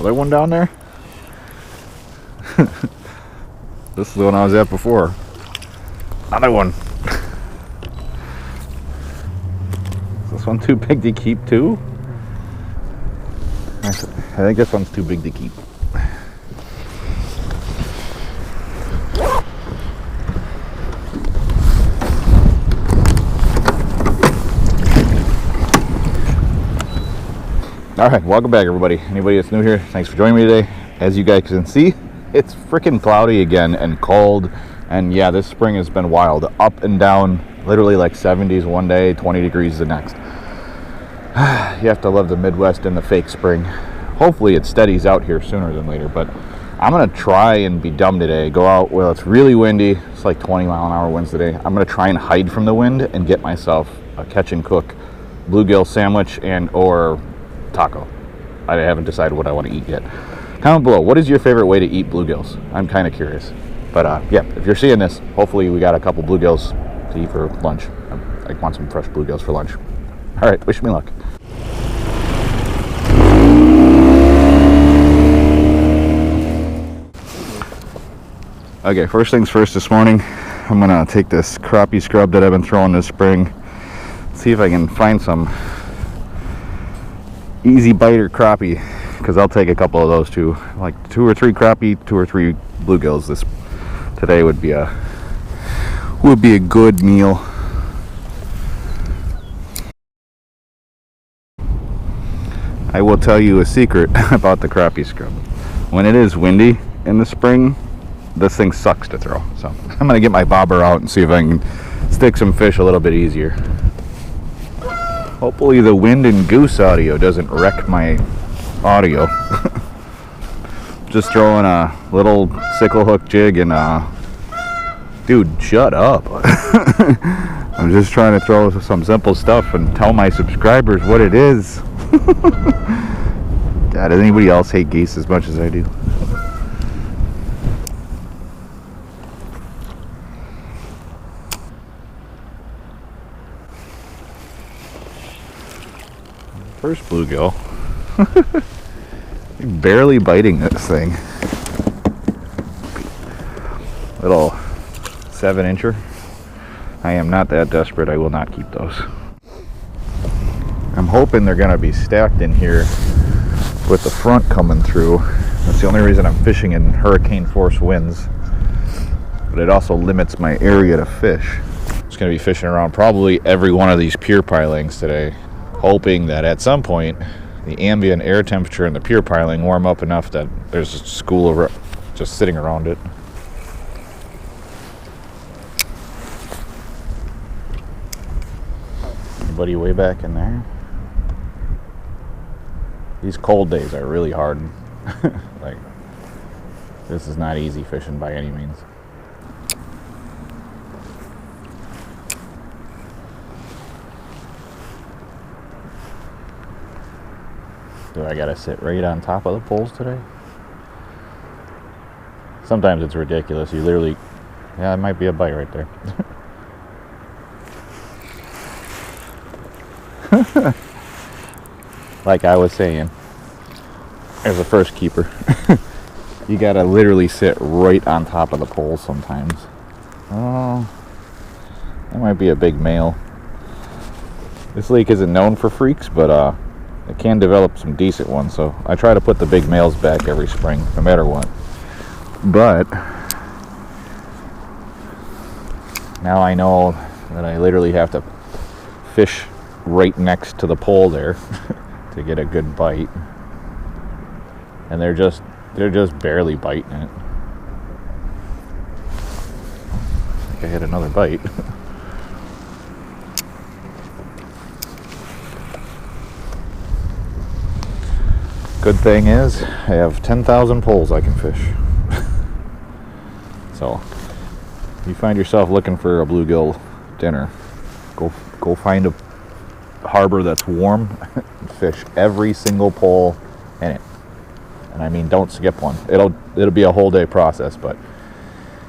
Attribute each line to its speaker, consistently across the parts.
Speaker 1: Another one down there? This is the one I was at before. Another one. Is this one too big to keep too? I think this one's too big to keep. Alright, welcome back everybody. Anybody that's new here, thanks for joining me today. As you guys can see, it's freaking cloudy again and cold. And yeah, this spring has been wild. Up and down, literally like 70s one day, 20 degrees the next. You have to love the Midwest and the fake spring. Hopefully it steadies out here sooner than later, but I'm going to try and be dumb today. Go out, well, it's really windy. It's like 20-mile-an-hour winds today. I'm going to try and hide from the wind and get myself a catch and cook bluegill sandwich and or taco. I haven't decided what I want to eat yet. Comment below, what is your favorite way to eat bluegills? I'm kind of curious. But yeah, if you're seeing this, hopefully we got a couple bluegills to eat for lunch. I want some fresh bluegills for lunch. All right, wish me luck. Okay, first things first this morning, I'm gonna take this crappie scrub that I've been throwing this spring, see if I can find some easy biter crappie, because I'll take a couple of those too. Like 2 or 3 crappie, 2 or 3 bluegills. This today would be a good meal. I will tell you a secret about the crappie scrub. When it is windy in the spring, this thing sucks to throw. So I'm gonna get my bobber out and see if I can stick some fish a little bit easier. Hopefully the wind and goose audio doesn't wreck my audio. Just throwing a little sickle hook jig and dude, shut up. I'm just trying to throw some simple stuff and tell my subscribers what it is. God, does anybody else hate geese as much as I do? First bluegill. Barely biting this thing. Little 7-incher. I am not that desperate. I will not keep those. I'm hoping they're gonna be stacked in here with the front coming through. That's the only reason I'm fishing in hurricane force winds. But it also limits my area to fish. I'm just gonna be fishing around probably every one of these pier pilings today, hoping that at some point the ambient air temperature in the pier piling warm up enough that there's a school of just sitting around it. Anybody way back in there? These cold days are really hard. Like, this is not easy fishing by any means. Do I gotta sit right on top of the poles today? Sometimes it's ridiculous. You literally, yeah, it might be a bite right there. Like I was saying, as a first keeper, you gotta literally sit right on top of the poles sometimes. Oh, that might be a big male. This lake isn't known for freaks, but it can develop some decent ones, so I try to put the big males back every spring, no matter what. But now I know that I literally have to fish right next to the pole there to get a good bite, and they're just barely biting it. I think I hit another bite. Good thing is, I have 10,000 poles I can fish. So, if you find yourself looking for a bluegill dinner, go find a harbor that's warm and fish every single pole in it. And I mean, don't skip one. It'll be a whole day process, but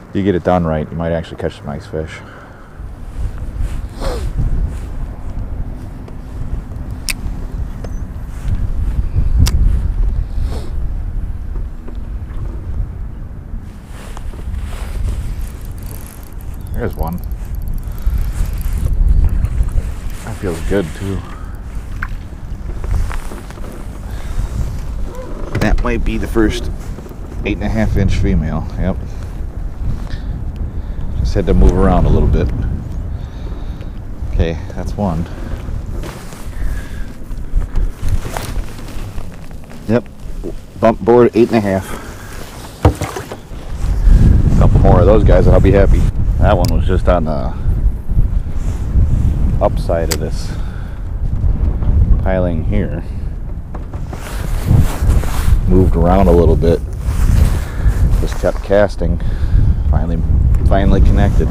Speaker 1: if you get it done right, you might actually catch some nice fish. There's one. That feels good too. That might be the first 8.5 inch female. Yep. Just had to move around a little bit. Okay, that's one. Yep. Bump board 8.5. A couple more of those guys and I'll be happy. That one was just on the upside of this piling here. Moved around a little bit. Just kept casting. Finally connected.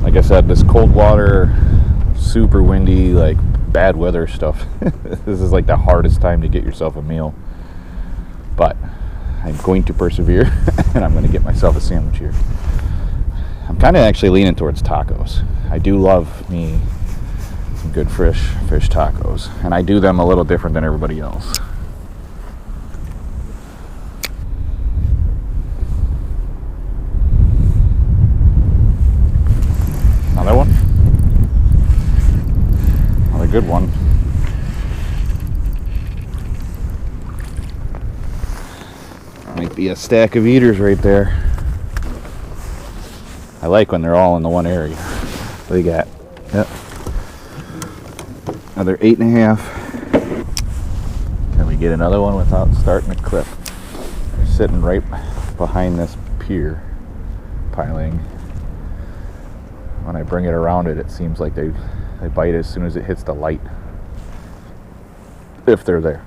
Speaker 1: Like I said, this cold water, super windy, like bad weather stuff. This is like the hardest time to get yourself a meal. But I'm going to persevere and I'm going to get myself a sandwich here. I'm kind of actually leaning towards tacos. I do love me some good fish tacos. And I do them a little different than everybody else. Another one. Another good one. Might be a stack of eaters right there. I like when they're all in the one area. What do you got? Yep. Another 8.5. Can we get another one without starting a clip? They're sitting right behind this pier piling. When I bring it around it, it seems like they bite as soon as it hits the light. If they're there.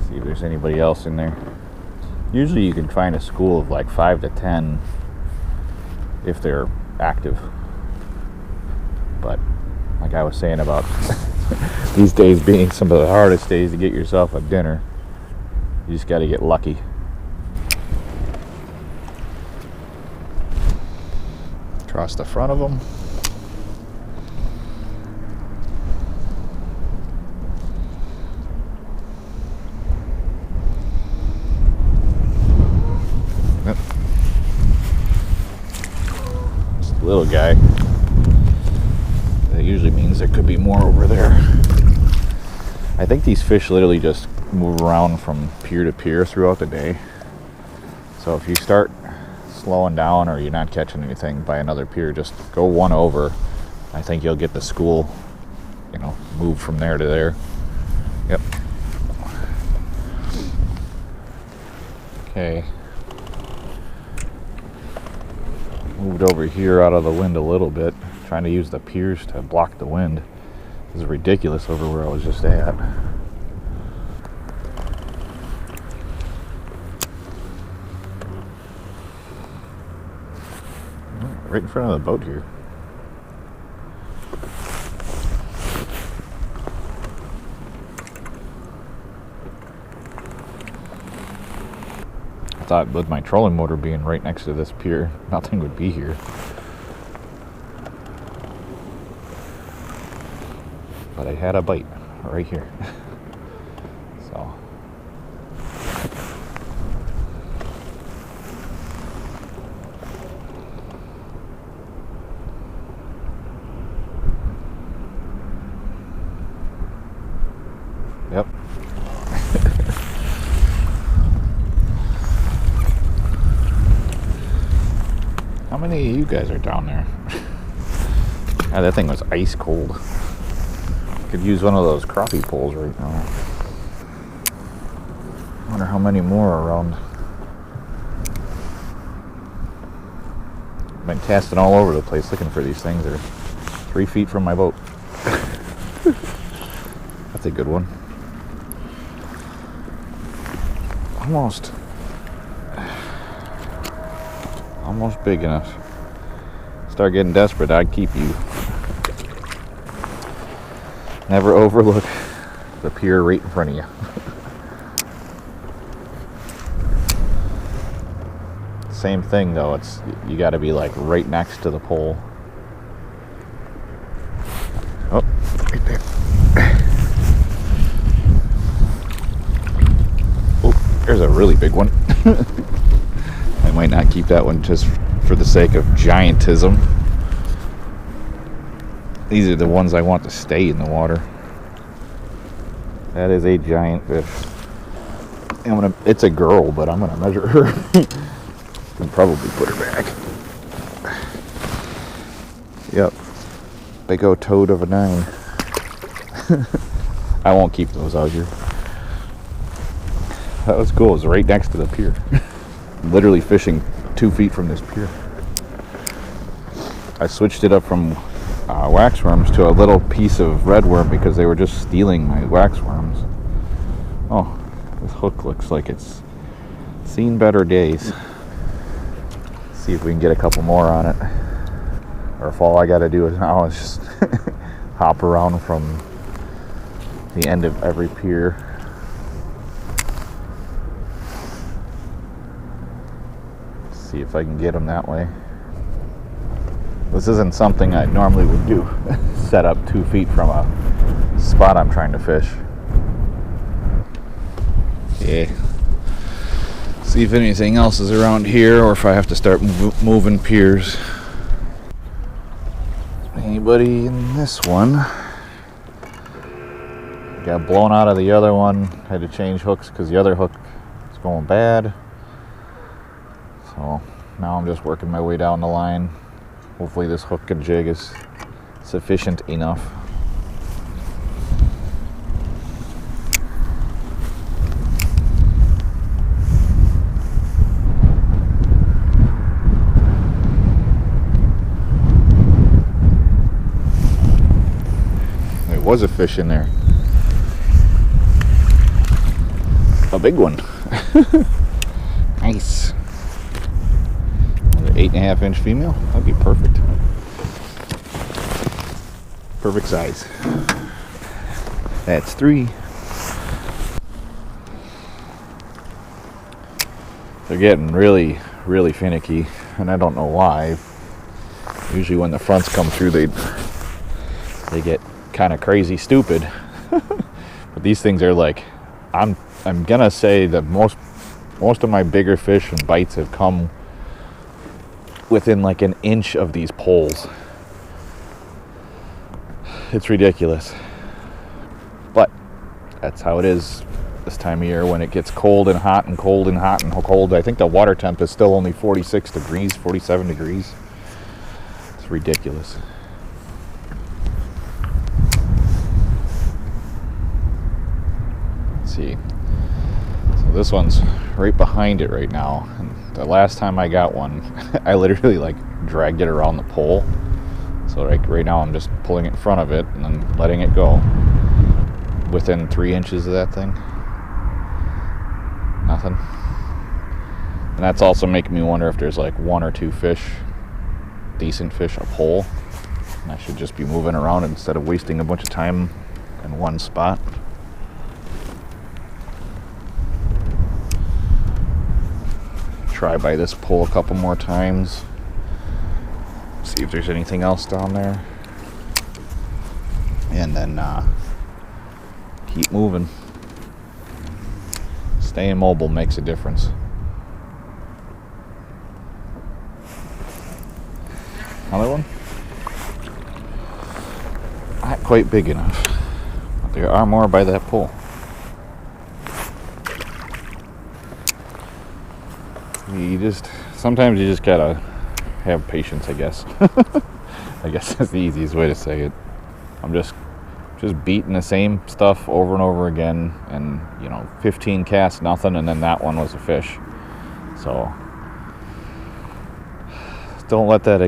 Speaker 1: See if there's anybody else in there. Usually you can find a school of like 5 to 10 if they're active. But like I was saying about these days being some of the hardest days to get yourself a dinner, you just got to get lucky. Across the front of them. Yep. Just a little guy. That usually means there could be more over there. I think these fish literally just move around from pier to pier throughout the day. So if you start slowing down or you're not catching anything by another pier, just go one over. I think you'll get the school, move from there to there. Yep. Okay. Moved over here out of the wind a little bit, trying to use the piers to block the wind. This is ridiculous over where I was just at. Right in front of the boat here. I thought with my trolling motor being right next to this pier, nothing would be here. But I had a bite right here. So. Yep. How many of you guys are down there? God, that thing was ice cold. Could use one of those crappie poles right now. Wonder how many more are around. Been casting all over the place looking for these things. They're 3 feet from my boat. That's a good one. Almost big enough. Start getting desperate, I'd keep you. Never overlook the pier right in front of you. Same thing though, you got to be like right next to the pole. Oh, right there. Oh, there's a really big one. I might not keep that one just for the sake of giantism. These are the ones I want to stay in the water. That is a giant fish. It's a girl, but I'm gonna measure her. Can probably put her back. Yep. Big old toad of a 9. I won't keep those out here. That was cool. It was right next to the pier. Literally fishing 2 feet from this pier. I switched it up from waxworms to a little piece of redworm because they were just stealing my waxworms. Oh, this hook looks like it's seen better days. Let's see if we can get a couple more on it. Or if all I gotta do is now is just hop around from the end of every pier. See if I can get them that way. This isn't something I normally would do. Set up 2 feet from a spot I'm trying to fish. Yeah. See if anything else is around here or if I have to start moving piers. Anybody in this one? Got blown out of the other one. Had to change hooks because the other hook is going bad. So now I'm just working my way down the line. Hopefully this hook and jig is sufficient enough. There was a fish in there. A big one. Nice. 8.5 inch female. That'd be perfect. Perfect size. That's 3. They're getting really, really finicky, and I don't know why. Usually when the fronts come through, they get kind of crazy stupid. But these things are like, I'm gonna say that most of my bigger fish and bites have come within like an inch of these poles. It's ridiculous, but that's how it is this time of year when it gets cold and hot and cold and hot and cold. I think the water temp is still only 46 degrees, 47 degrees. It's ridiculous. Let's see. So this one's right behind it right now. And the last time I got one, I literally like dragged it around the pole. So like right now I'm just pulling it in front of it and then letting it go. Within 3 inches of that thing. Nothing. And that's also making me wonder if there's like 1 or 2 fish, decent fish, a pole. And I should just be moving around instead of wasting a bunch of time in one spot. Try by this pole a couple more times. See if there's anything else down there. And then keep moving. Staying mobile makes a difference. Another one? Not quite big enough. But there are more by that pole. Sometimes you just gotta have patience, I guess. I guess that's the easiest way to say it. I'm just beating the same stuff over and over again, and 15 casts, nothing, and then that one was a fish. So don't let that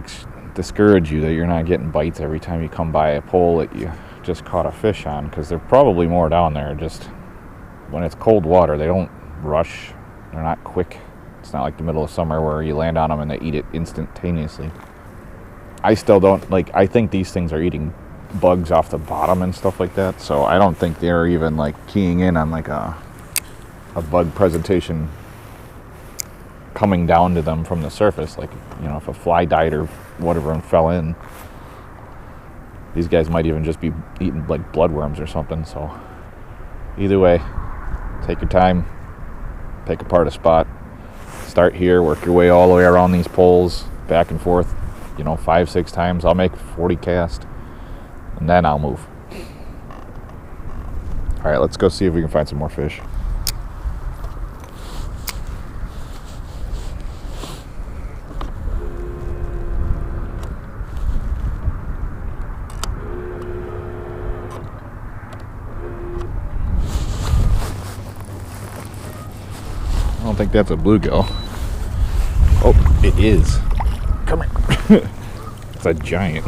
Speaker 1: discourage you that you're not getting bites every time you come by a pole that you just caught a fish on, because there's probably more down there. Just when it's cold water, they don't rush. They're not quick. It's not like the middle of summer where you land on them and they eat it instantaneously. I still don't I think these things are eating bugs off the bottom and stuff like that, so I don't think they're even keying in on a bug presentation coming down to them from the surface. If a fly died or whatever and fell in, these guys might even just be eating bloodworms or something. So either way, take your time, pick apart a spot. Start here, work your way all the way around these poles, back and forth, you know, 5-6 times. I'll make 40 casts, and then I'll move. All right, let's go see if we can find some more fish. I don't think that's a bluegill. Oh, it is. Come here. It's a giant.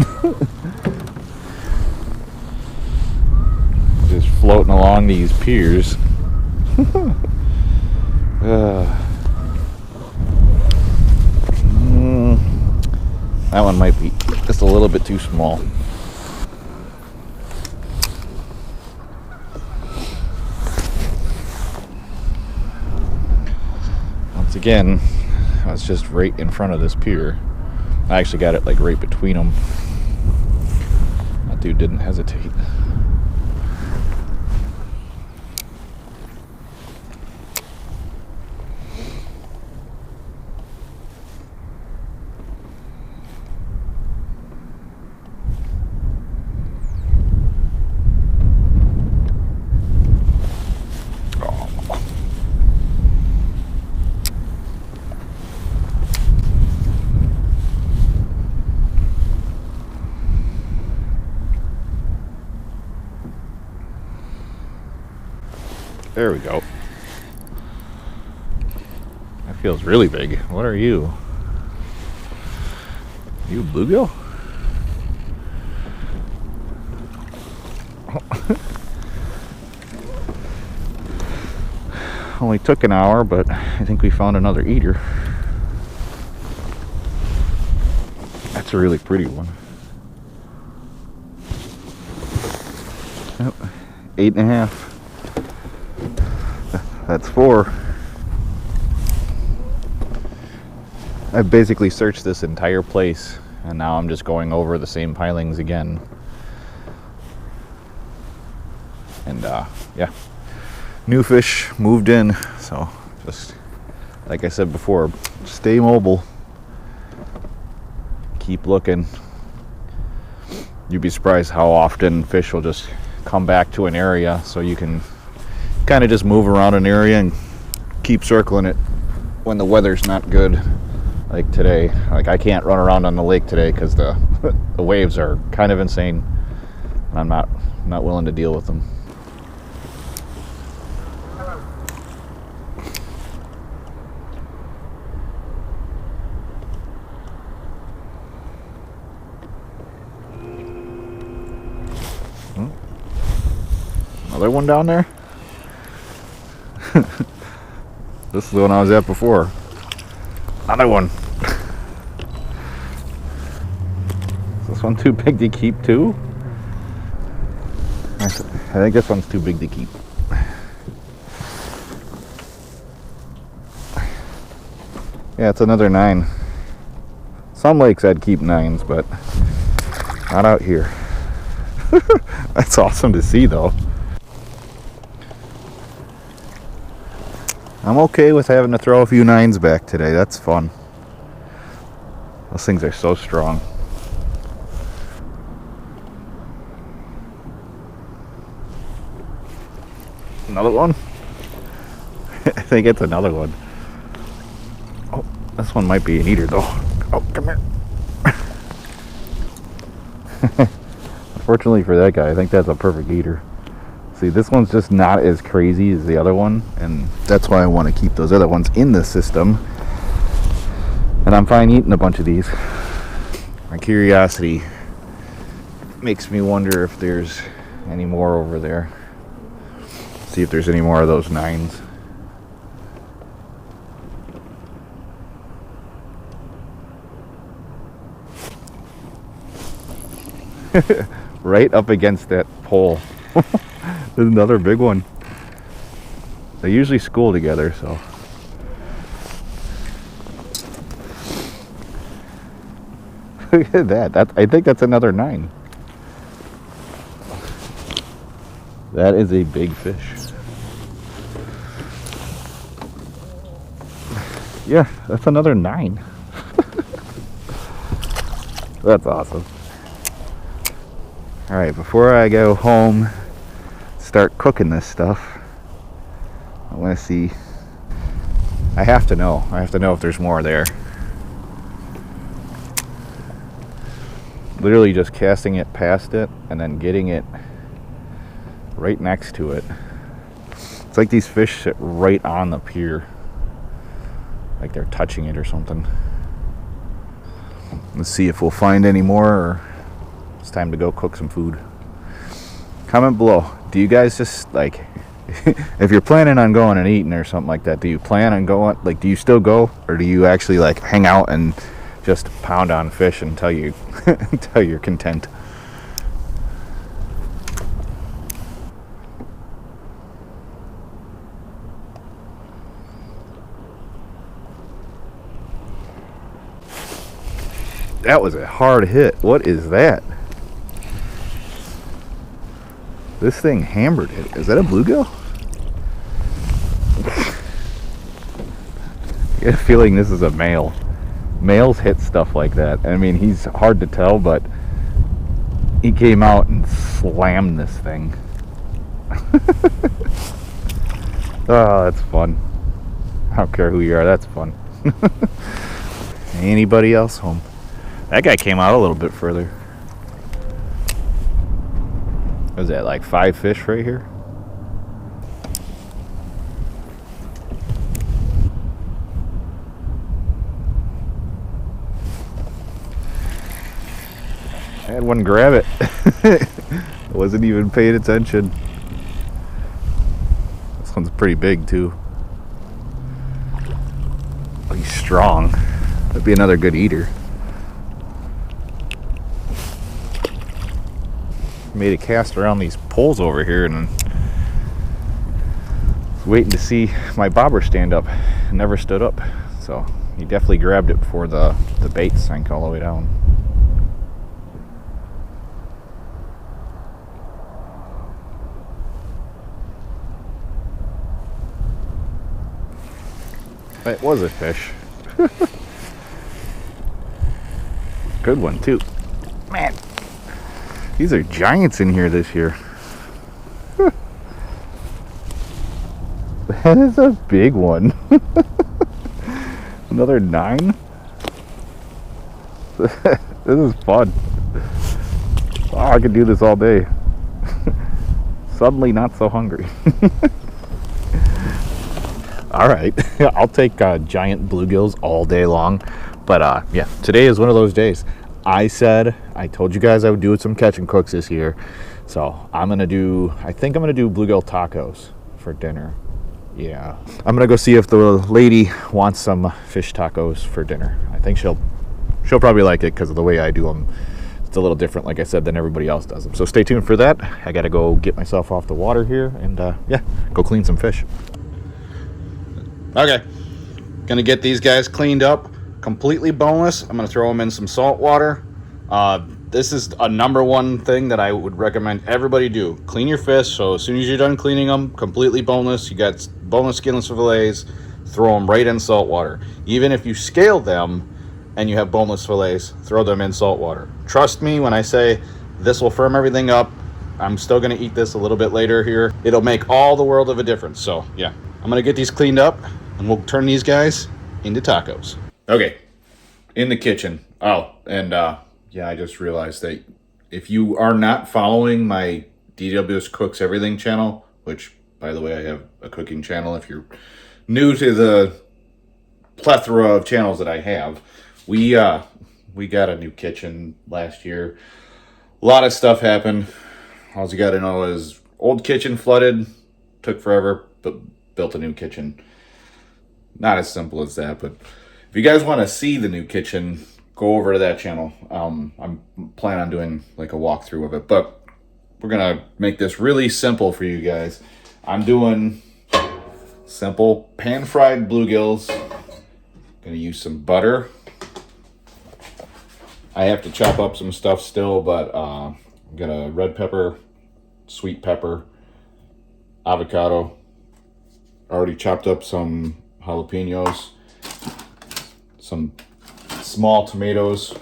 Speaker 1: Just floating along these piers. That one might be just a little bit too small. Once again, I was just right in front of this pier. I actually got it like right between them. That dude didn't hesitate. There we go. That feels really big. What are you? You a bluegill? Only took an hour, but I think we found another eater. That's a really pretty one. Yep. 8.5. That's 4. I've basically searched this entire place, and now I'm just going over the same pilings again. And yeah, new fish moved in, so just like I said before, stay mobile, keep looking. You'd be surprised how often fish will just come back to an area, so you can kind of just move around an area and keep circling it when the weather's not good. Like today, like I can't run around on the lake today because the the waves are kind of insane, and I'm not willing to deal with them. Another one down there. This is the one I was at before. Another one. Is this one too big to keep too? I think this one's too big to keep. Yeah, it's another 9. Some lakes I'd keep 9s, but not out here. That's awesome to see though. I'm okay with having to throw a few 9s back today. That's fun. Those things are so strong. Another one? I think it's another one. Oh, this one might be an eater though. Oh, come here. Unfortunately for that guy, I think that's a perfect eater. See, this one's just not as crazy as the other one, and that's why I want to keep those other ones in the system. And I'm fine eating a bunch of these. My curiosity makes me wonder if there's any more over there. See if there's any more of those 9s. Right up against that pole. There's another big one. They usually school together, so. Look at that. I think that's another 9. That is a big fish. Yeah, that's another 9. That's awesome. All right, before I go home, start cooking this stuff, I want to see. I have to know if there's more there. Literally just casting it past it and then getting it right next to it. It's like these fish sit right on the pier, like they're touching it or something. Let's see if we'll find any more, or it's time to go cook some food. Comment below, do you guys just like, if you're planning on going and eating or something like that, do you plan on going, like, do you still go, or do you actually like hang out and just pound on fish until you until you're content? That was a hard hit. What is that? This thing hammered it. Is that a bluegill? I get a feeling this is a male. Males hit stuff like that. I mean, he's hard to tell, but he came out and slammed this thing. Oh, that's fun. I don't care who you are, that's fun. Anybody else home? That guy came out a little bit further. What was that, like 5 fish right here? I had one grab it. I wasn't even paying attention. This one's pretty big too. Oh, he's strong. That'd be another good eater. Made a cast around these poles over here and was waiting to see my bobber stand up. It never stood up, so he definitely grabbed it before the bait sank all the way down. It was a fish. Good one too. Man, these are giants in here this year. That is a big one. Another 9. This is fun. Oh, I could do this all day. Suddenly not so hungry. All right, I'll take giant bluegills all day long, but yeah, today is one of those days. I told you guys I would do some catch and cooks this year, so I think I'm gonna do bluegill tacos for dinner. Yeah, I'm gonna go see if the lady wants some fish tacos for dinner. I think she'll probably like it because of the way I do them. It's a little different, like I said, than everybody else does them. So stay tuned for that. I gotta go get myself off the water here and yeah, go clean some fish. Okay, gonna get these guys cleaned up, completely boneless. I'm gonna throw them in some salt water. This is a #1 thing that I would recommend everybody do. Clean your fish, so as soon as you're done cleaning them, completely boneless, you got boneless skinless fillets, throw them right in salt water. Even if you scale them and you have boneless fillets, throw them in salt water. Trust me when I say this will firm everything up. I'm still gonna eat this a little bit later here. It'll make all the world of a difference. So yeah, I'm gonna get these cleaned up and we'll turn these guys into tacos. Okay, in the kitchen. Oh, and yeah, I just realized that if you are not following my DWS Cooks Everything channel, which, by the way, I have a cooking channel. If you're new to the plethora of channels that I have, we got a new kitchen last year. A lot of stuff happened. All you got to know is old kitchen flooded, took forever, but built a new kitchen. Not as simple as that, but if you guys want to see the new kitchen, go over to that channel. I'm planning on doing like a walkthrough of it, but we're gonna make this really simple for you guys. I'm doing simple pan-fried bluegills. Gonna use some butter. I have to chop up some stuff still, but I'm gonna red pepper, sweet pepper, avocado. Already chopped up some jalapenos, some small tomatoes,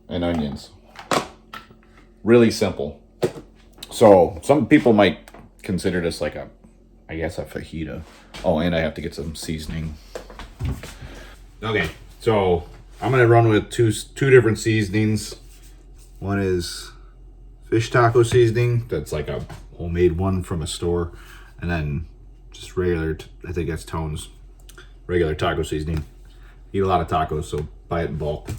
Speaker 1: and onions. Really simple. So some people might consider this like I guess a fajita. Oh, and I have to get some seasoning. Okay, so I'm gonna run with two different seasonings. One is fish taco seasoning. That's like a homemade one from a store. And then just regular, I think that's Tone's regular taco seasoning. Eat a lot of tacos, so buy it in bulk.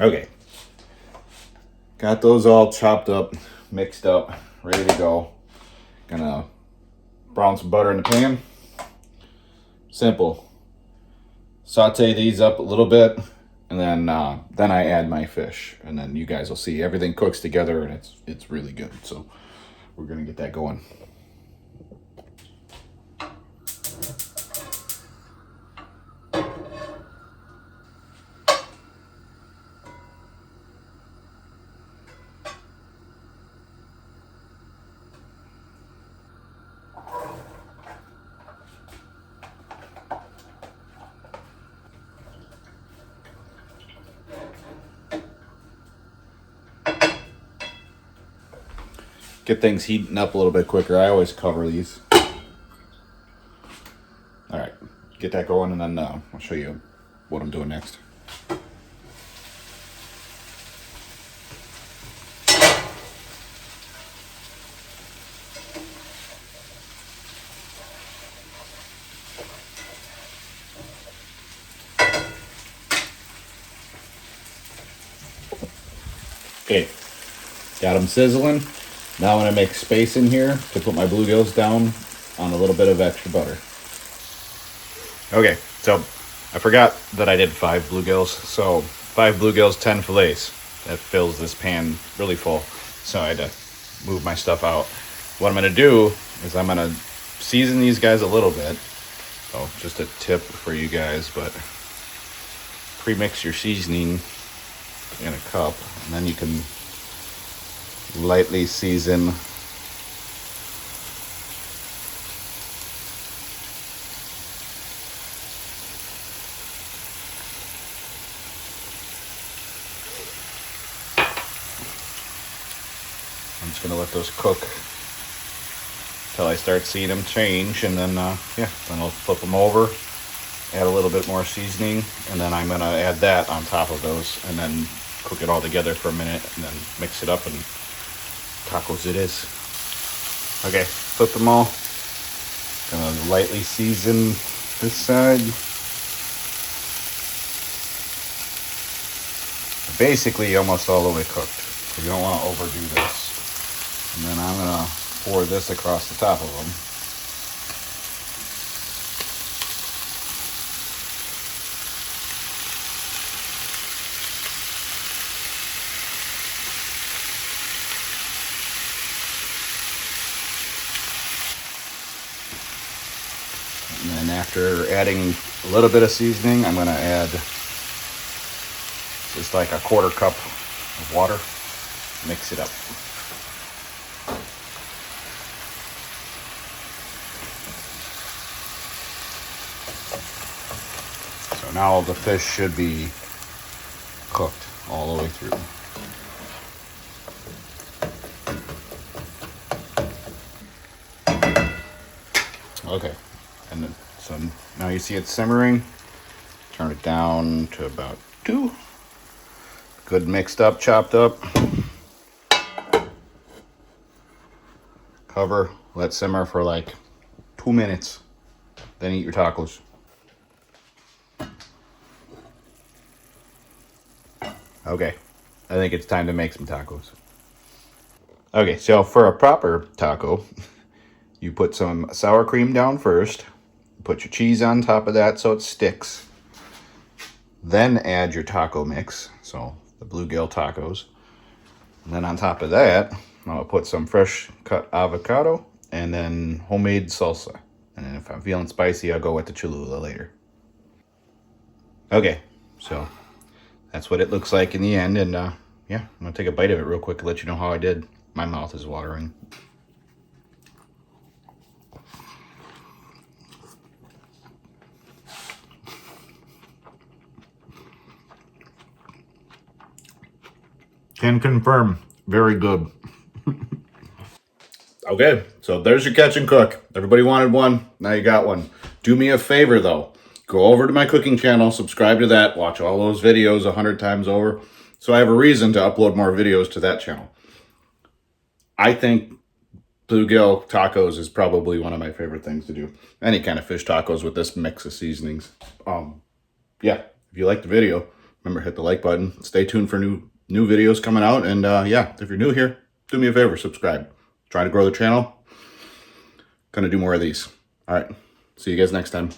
Speaker 1: Okay, got those all chopped up, mixed up, ready to go. Gonna brown some butter in the pan. Simple. Saute these up a little bit, and then I add my fish, and then you guys will see everything cooks together, and it's really good. So we're gonna get that going. Get things heating up a little bit quicker. I always cover these. All right, get that going, and then I'll show you what I'm doing next. Okay, got them sizzling. Now I'm gonna make space in here to put my bluegills down on a little bit of extra butter. Okay, so I forgot that I did 5 bluegills. So 5 bluegills, 10 fillets. That fills this pan really full. So I had to move my stuff out. What I'm gonna do is I'm gonna season these guys a little bit. So just a tip for you guys, but pre-mix your seasoning in a cup, and then you can lightly season. I'm just gonna let those cook till I start seeing them change, and then yeah, then I'll flip them over, add a little bit more seasoning, and then I'm gonna add that on top of those, and then cook it all together for a minute, and then mix it up, and tacos it is. Okay, flip them all. Gonna lightly season this side. Basically almost all the way cooked, so you don't want to overdo this. And then I'm gonna pour this across the top of them. And then after adding a little bit of seasoning, I'm gonna add just like a 1/4 cup of water. Mix it up. So now the fish should be cooked all the way through. Okay, and then, so now you see it simmering. Turn it down to about 2. Good mixed up, chopped up. Cover, let simmer for like 2 minutes. Then eat your tacos. Okay, I think it's time to make some tacos. Okay, so for a proper taco, you put some sour cream down first, put your cheese on top of that so it sticks, then add your taco mix, so the Bluegill tacos. And then on top of that, I'll put some fresh cut avocado and then homemade salsa. And then if I'm feeling spicy, I'll go with the Cholula later. Okay, so that's what it looks like in the end. And yeah, I'm gonna take a bite of it real quick to let you know how I did. My mouth is watering. Can confirm, very good. Okay, so there's your catch and cook. Everybody wanted one, now you got one. Do me a favor though, go over to my cooking channel, subscribe to that, watch all those videos 100 times over, so I have a reason to upload more videos to that channel. I think Bluegill tacos is probably one of my favorite things to do. Any kind of fish tacos with this mix of seasonings. Yeah, if you liked the video, remember hit the like button. Stay tuned for new videos coming out. And yeah, if you're new here, do me a favor, subscribe. Try to grow the channel. Gonna do more of these. All right, see you guys next time.